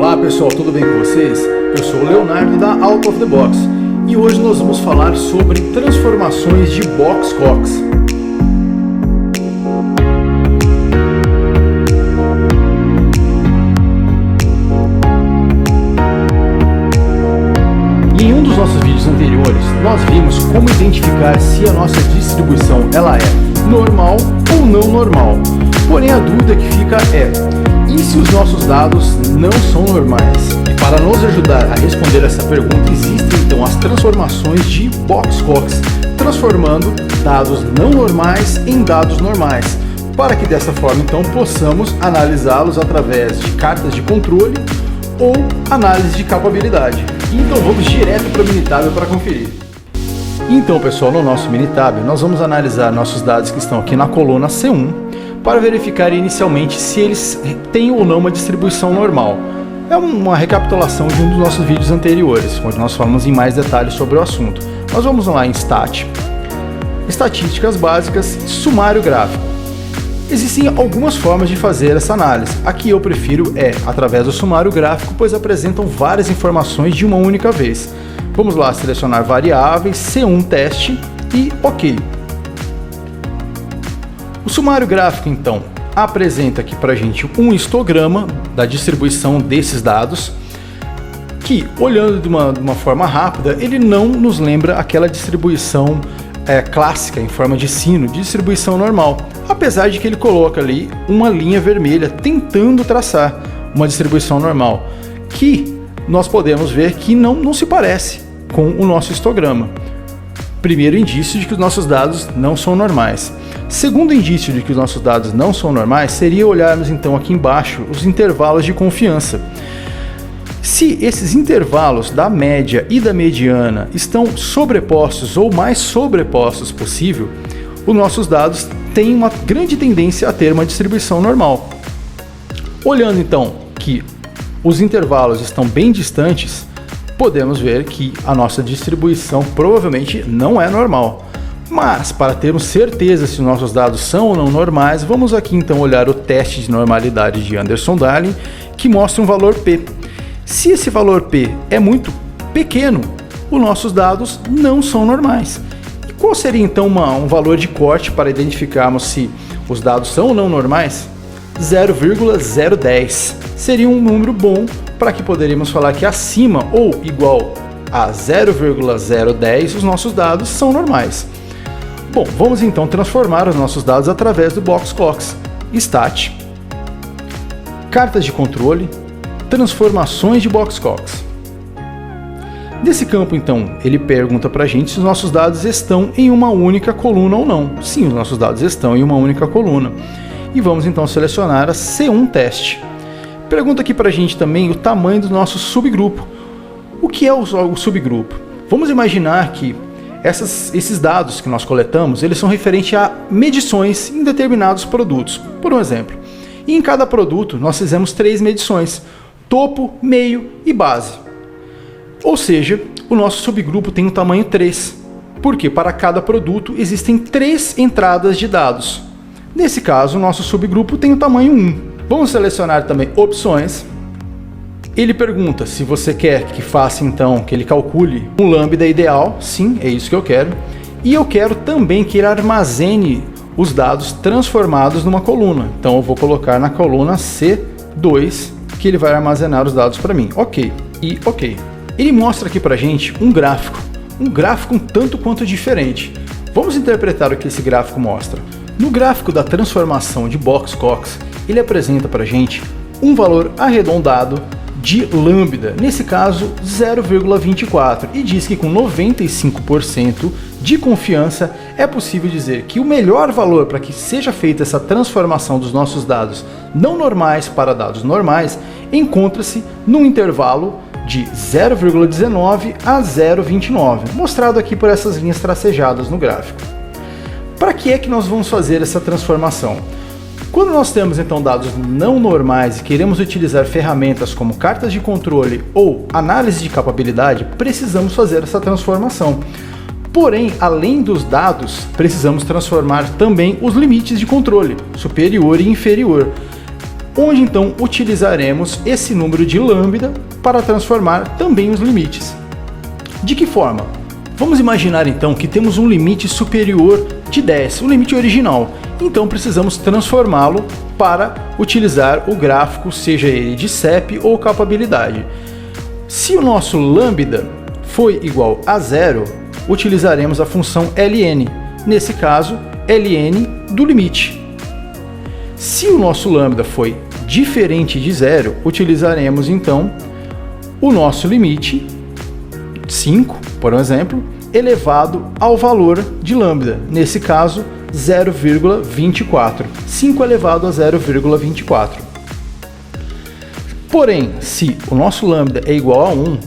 Olá pessoal, tudo bem com vocês? Eu sou o Leonardo da Out of the Box e hoje nós vamos falar sobre transformações de Boxcox. Em um dos nossos vídeos anteriores, nós vimos como identificar se a nossa distribuição ela é normal ou não normal. Porém, a dúvida que fica é: e se os nossos dados não são normais? E para nos ajudar a responder essa pergunta, existem então as transformações de Boxcox, transformando dados não normais em dados normais, para que dessa forma então possamos analisá-los através de cartas de controle ou análise de capabilidade. Então vamos direto para o Minitab para conferir. Então pessoal, no nosso Minitab nós vamos analisar nossos dados que estão aqui na coluna C1, para verificar inicialmente se eles têm ou não uma distribuição normal. É uma recapitulação de um dos nossos vídeos anteriores, onde nós falamos em mais detalhes sobre o assunto. Nós vamos lá em Stat, Estatísticas Básicas, Sumário Gráfico. Existem algumas formas de fazer essa análise. A que eu prefiro é através do sumário gráfico, pois apresentam várias informações de uma única vez. Vamos lá selecionar variáveis, C1 teste e OK. O sumário gráfico, então, apresenta aqui para a gente um histograma da distribuição desses dados, que, olhando de uma forma rápida, ele não nos lembra aquela distribuição clássica, em forma de sino, de distribuição normal, apesar de que ele coloca ali uma linha vermelha tentando traçar uma distribuição normal, que nós podemos ver que não se parece com o nosso histograma. Primeiro indício de que os nossos dados não são normais. Segundo indício de que os nossos dados não são normais seria olharmos então aqui embaixo os intervalos de confiança. Se esses intervalos da média e da mediana estão sobrepostos ou mais sobrepostos possível, os nossos dados têm uma grande tendência a ter uma distribuição normal. Olhando então que os intervalos estão bem distantes, podemos ver que a nossa distribuição provavelmente não é normal. Mas, para termos certeza se os nossos dados são ou não normais, vamos aqui então olhar o teste de normalidade de Anderson-Darling, que mostra um valor P. Se esse valor P é muito pequeno, os nossos dados não são normais. E qual seria então um valor de corte para identificarmos se os dados são ou não normais? 0,010 seria um número bom para que poderíamos falar que acima ou igual a 0,010 os nossos dados são normais. Bom, vamos então transformar os nossos dados através do Boxcox. Stat, Cartas de controle, Transformações de Boxcox. Nesse campo então, ele pergunta para a gente se os nossos dados estão em uma única coluna ou não. Sim, os nossos dados estão em uma única coluna. E vamos então selecionar a C1 teste. Pergunta aqui para a gente também o tamanho do nosso subgrupo. O que é o subgrupo? Vamos imaginar que esses dados que nós coletamos, eles são referentes a medições em determinados produtos. Por um exemplo, e em cada produto nós fizemos 3 medições: topo, meio e base. Ou seja, o nosso subgrupo tem o tamanho 3, porque para cada produto existem 3 entradas de dados. Nesse caso, o nosso subgrupo tem o tamanho 1. Vamos selecionar também opções. Ele pergunta se você quer que faça então, que ele calcule um lambda ideal. Sim, é isso que eu quero. E eu quero também que ele armazene os dados transformados numa coluna. Então eu vou colocar na coluna C2 que ele vai armazenar os dados para mim. Ok, e ok. Ele mostra aqui pra gente um gráfico um tanto quanto diferente. Vamos interpretar o que esse gráfico mostra. No gráfico da transformação de Boxcox, ele apresenta pra gente um valor arredondado de lambda, nesse caso 0,24, e diz que com 95% de confiança é possível dizer que o melhor valor para que seja feita essa transformação dos nossos dados não normais para dados normais encontra-se num intervalo de 0,19 a 0,29, mostrado aqui por essas linhas tracejadas no gráfico. Para que é que nós vamos fazer essa transformação? Quando nós temos então dados não normais e queremos utilizar ferramentas como cartas de controle ou análise de capabilidade, precisamos fazer essa transformação. Porém, além dos dados, precisamos transformar também os limites de controle, superior e inferior. onde então utilizaremos esse número de lambda para transformar também os limites. De que forma? Vamos imaginar então que temos um limite superior de 10, o limite original, então precisamos transformá-lo para utilizar o gráfico, seja ele de CEP ou capabilidade. Se o nosso lambda foi igual a 0, utilizaremos a função ln, nesse caso, ln do limite. Se o nosso lambda foi diferente de 0, utilizaremos então o nosso limite, 5, por exemplo, elevado ao valor de lambda, nesse caso 0,24, 5 elevado a 0,24. Porém, se o nosso lambda é igual a 1,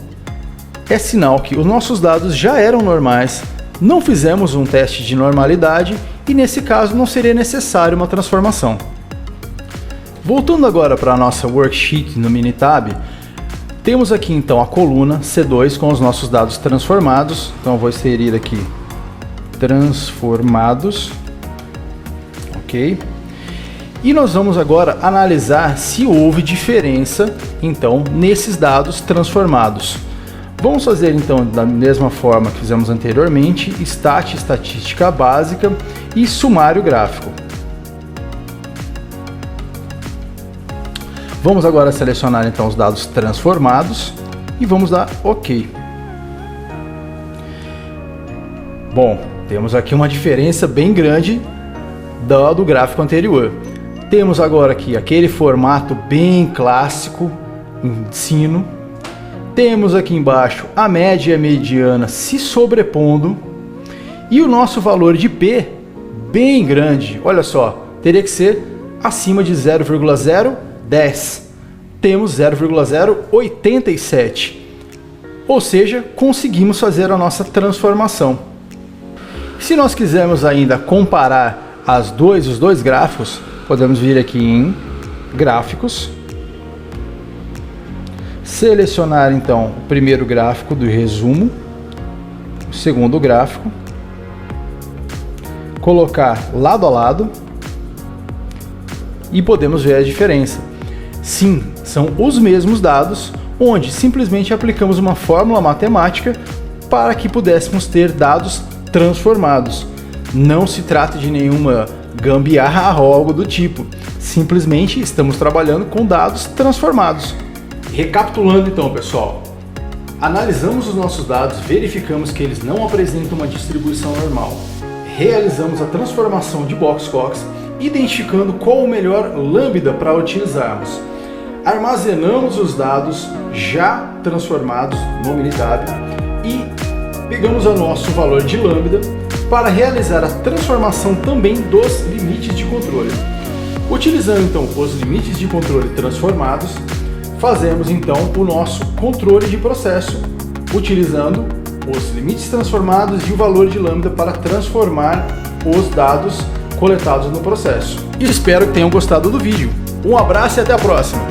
é sinal que os nossos dados já eram normais, não fizemos um teste de normalidade e nesse caso não seria necessário uma transformação. Voltando agora para a nossa worksheet no Minitab, temos aqui então a coluna C2 com os nossos dados transformados. Então eu vou inserir aqui transformados, ok? E nós vamos agora analisar se houve diferença então nesses dados transformados. Vamos fazer então da mesma forma que fizemos anteriormente, estatística básica e sumário gráfico. Vamos agora selecionar então os dados transformados e vamos dar OK. Bom, temos aqui uma diferença bem grande do gráfico anterior. Temos agora aqui aquele formato bem clássico, ensino. Temos aqui embaixo a média e a mediana se sobrepondo e o nosso valor de P bem grande. Olha só, teria que ser acima de 0,010. Temos 0,087. Ou seja, conseguimos fazer a nossa transformação. Se nós quisermos ainda comparar os dois gráficos, podemos vir aqui em Gráficos, selecionar então o primeiro gráfico do resumo, o segundo gráfico, colocar lado a lado e podemos ver a diferença. Sim, são os mesmos dados, onde simplesmente aplicamos uma fórmula matemática para que pudéssemos ter dados transformados. Não se trata de nenhuma gambiarra ou algo do tipo, simplesmente estamos trabalhando com dados transformados. Recapitulando então, pessoal, analisamos os nossos dados, verificamos que eles não apresentam uma distribuição normal, realizamos a transformação de Box-Cox, identificando qual o melhor lambda para utilizarmos. Armazenamos os dados já transformados no Minitab e pegamos o nosso valor de lambda para realizar a transformação também dos limites de controle. Utilizando então os limites de controle transformados, fazemos então o nosso controle de processo, utilizando os limites transformados e o valor de lambda para transformar os dados coletados no processo. E espero que tenham gostado do vídeo. Um abraço e até a próxima!